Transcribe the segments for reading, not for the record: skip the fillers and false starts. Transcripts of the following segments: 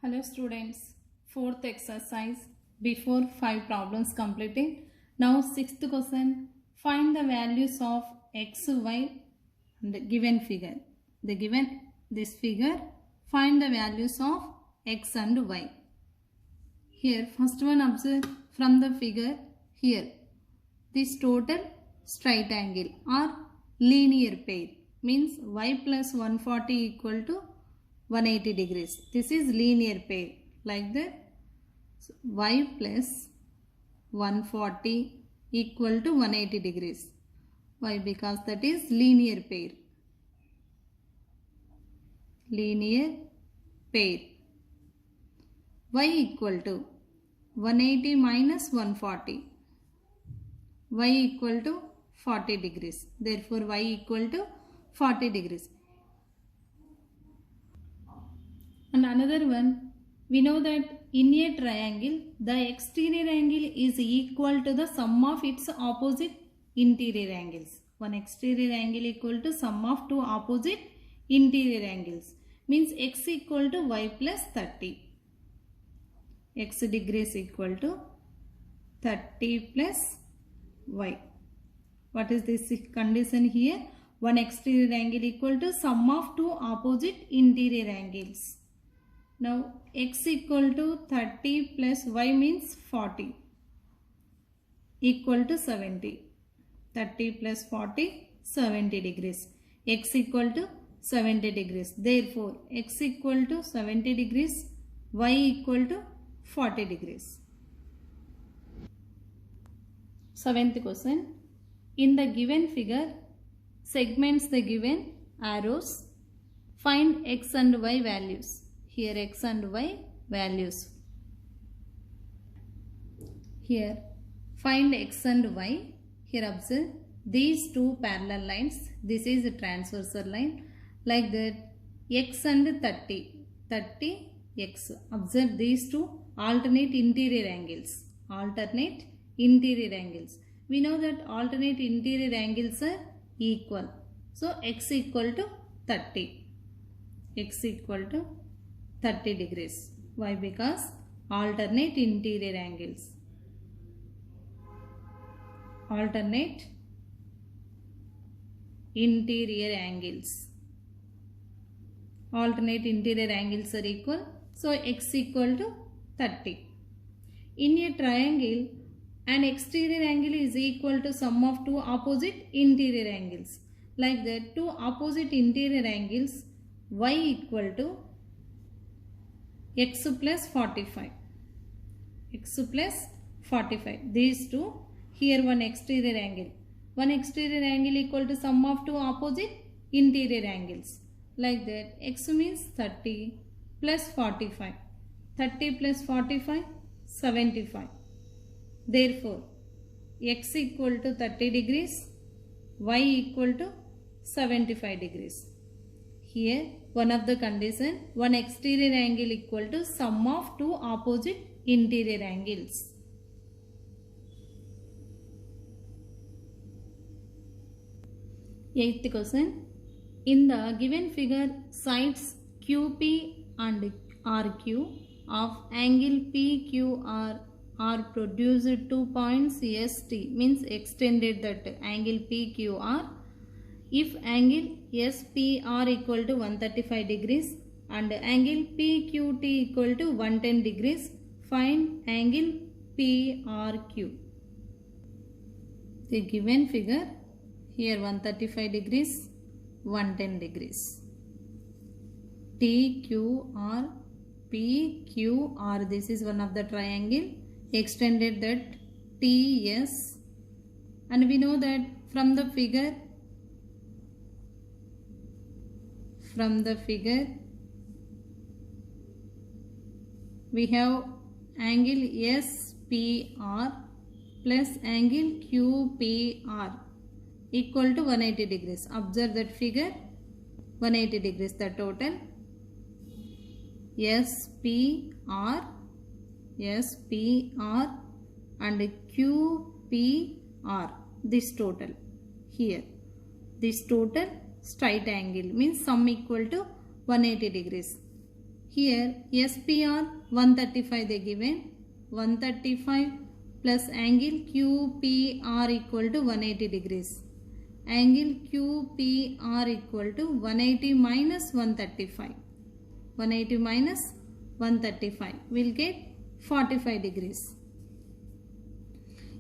Hello students, fourth exercise before 5 problems completed. Now sixth question, find the values of x, y and the given figure. The given this figure, find the values of x and y. Here first one observe from the figure here. This total straight angle or linear pair means y plus 140 equal to 180 degrees. This is linear pair like that. So, y plus 140 equal to 180 degrees. Why? Because that is linear pair. Linear pair. Y equal to 180 minus 140. Y equal to 40 degrees. Therefore, y equal to 40 degrees. And another one, we know that in a triangle, the exterior angle is equal to the sum of its opposite interior angles. One exterior angle equal to sum of two opposite interior angles. Means x equal to y plus 30. X degrees equal to 30 plus y. What is this condition here? One exterior angle equal to sum of two opposite interior angles. Now x equal to 30 plus y means 40 equal to 70. 30 plus 40, 70 degrees. X equal to 70 degrees. Therefore, x equal to 70 degrees, y equal to 40 degrees. Seventh question. In the given figure, segments the given arrows. Find x and y values. Here x and y values. Here find x and y. Here observe these two parallel lines. This is a transversal line. Like that x and 30. 30 x. Observe these two alternate interior angles. Alternate interior angles. We know that alternate interior angles are equal. So x equal to 30. X equal to 30 degrees. Why? Because alternate interior angles. Alternate interior angles. Alternate interior angles are equal. So x equal to 30. In a triangle, an exterior angle is equal to sum of two opposite interior angles. Like that, two opposite interior angles, y equal to x plus 45. X plus 45. These two. Here one exterior angle. One exterior angle equal to sum of two opposite interior angles. Like that, x means 30 plus 45. 30 plus 45, 75. Therefore, x equal to 30 degrees, y equal to 75 degrees. Here, one of the condition, one exterior angle equal to sum of two opposite interior angles. Eighth question. In the given figure, sides QP and RQ of angle PQR are produced 2 points ST, means extended that angle PQR. If angle SPR equal to 135 degrees and angle PQT equal to 110 degrees, find angle PRQ. The given figure, here 135 degrees, 110 degrees. TQR, PQR, this is one of the triangle, extended that TS, and we know that from the figure, we have angle SPR plus angle QPR equal to 180 degrees. Observe that figure, 180 degrees the total. SPR and QPR, this total here. This total straight angle means sum equal to 180 degrees. Here SPR 135 they given. 135 plus angle QPR equal to 180 degrees. Angle QPR equal to 180 minus 135. 180 minus 135 will get 45 degrees.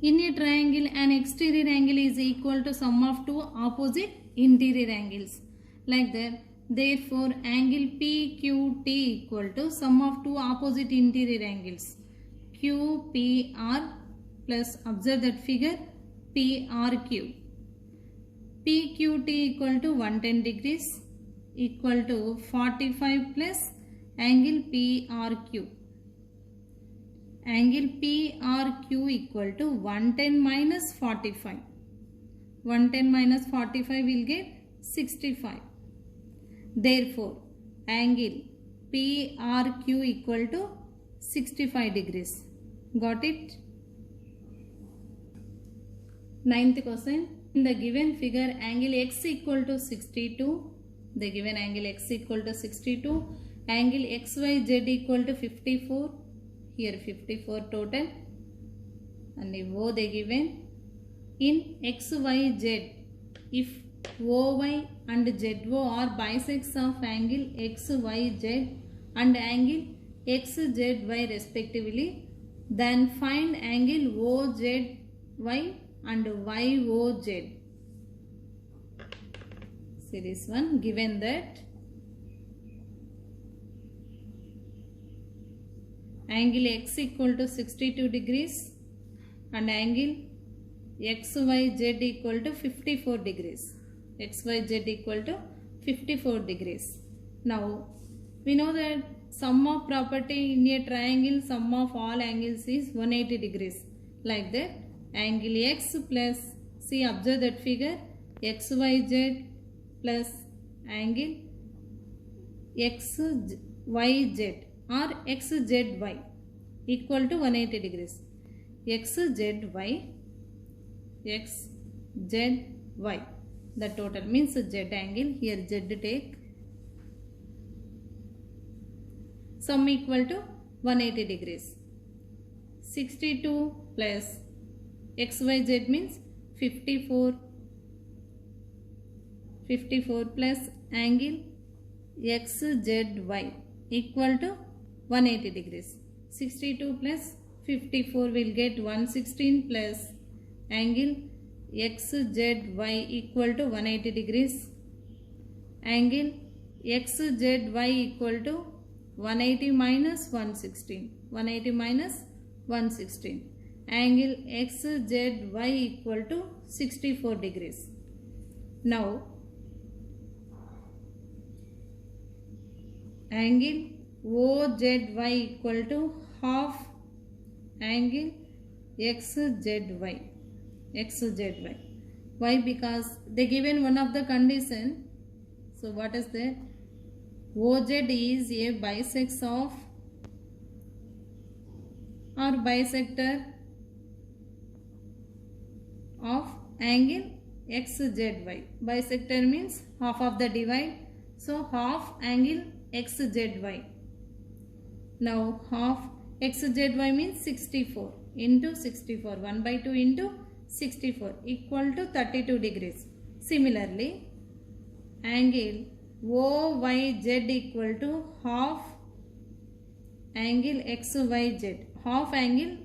In a triangle, an exterior angle is equal to sum of two opposite interior angles. Like that, therefore, angle PQT equal to sum of two opposite interior angles. QPR plus, observe that figure, PRQ. PQT equal to 110 degrees equal to 45 plus angle PRQ. Angle PRQ equal to 110 minus 45. 110 minus 45 will get 65. Therefore, angle PRQ equal to 65 degrees. Got it? Ninth question. In the given figure, angle X equal to 62. The given angle X equal to 62. Angle XYZ equal to 54. Here 54 total. And the O they given. In XYZ, if OY and ZO are bisects of angle XYZ and angle XZY respectively, then find angle OZY and YOZ. See this one, given that angle X equal to 62 degrees and angle XYZ equal to 54 degrees. XYZ equal to 54 degrees. Now, we know that sum of property in a triangle, sum of all angles is 180 degrees. Like that, angle X plus, see, observe that figure, XYZ plus angle XYZ or XZY equal to 180 degrees. XZY, the total means Z angle. Here Z take. Sum equal to 180 degrees. 62 plus XYZ means 54. 54 plus angle XZY equal to 180 degrees. 62 plus 54 will get 116 plus angle XZY equal to 180 degrees. Angle XZY equal to 180 minus 116. 180 minus 116. Angle XZY equal to 64 degrees. Now, angle OZY equal to half angle XZY. Why? Because they given one of the condition. So what is that? OZ is a bisect of or bisector of angle XZY. Bisector means half of the divide. So half angle XZY. Now half XZY means 64 into 64. 1 by 2 into 64 equal to 32 degrees. Similarly, angle OYZ equal to half angle XYZ. Half angle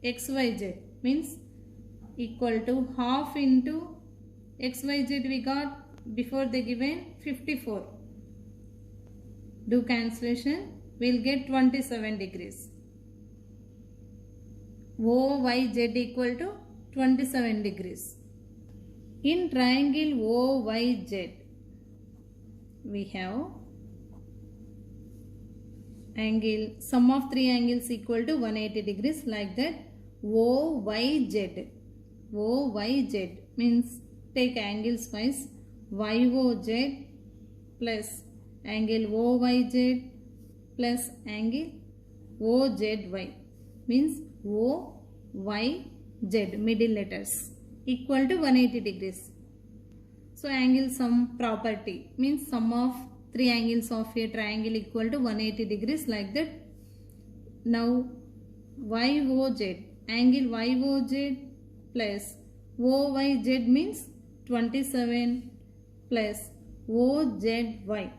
XYZ means equal to half into XYZ we got before they given 54. Do cancellation, we'll get 27 degrees. OYZ equal to 27 degrees. In triangle OYZ, we have angle, sum of three angles equal to 180 degrees. Like that, OYZ. OYZ means take angles wise. YOZ plus angle OYZ plus angle OZY means OYZ, middle letters, equal to 180 degrees. So angle sum property means sum of three angles of a triangle equal to 180 degrees like that. Now YOZ, angle YOZ plus OYZ means 27 plus OZY,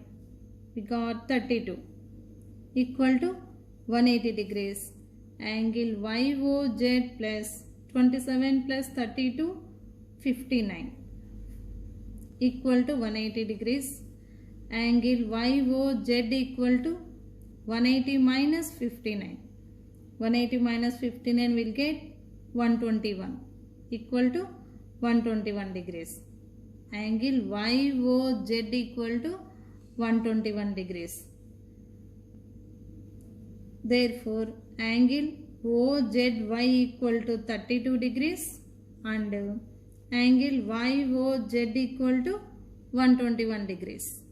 we got 32 equal to 180 degrees. Angle YOZ plus 27 plus 32, 59 equal to 180 degrees. Angle YOZ equal to 180 minus 59. 180 minus 59 will get 121 equal to 121 degrees. Angle YOZ equal to 121 degrees. Therefore, angle OZY equal to 32 degrees and angle YOZ equal to 121 degrees.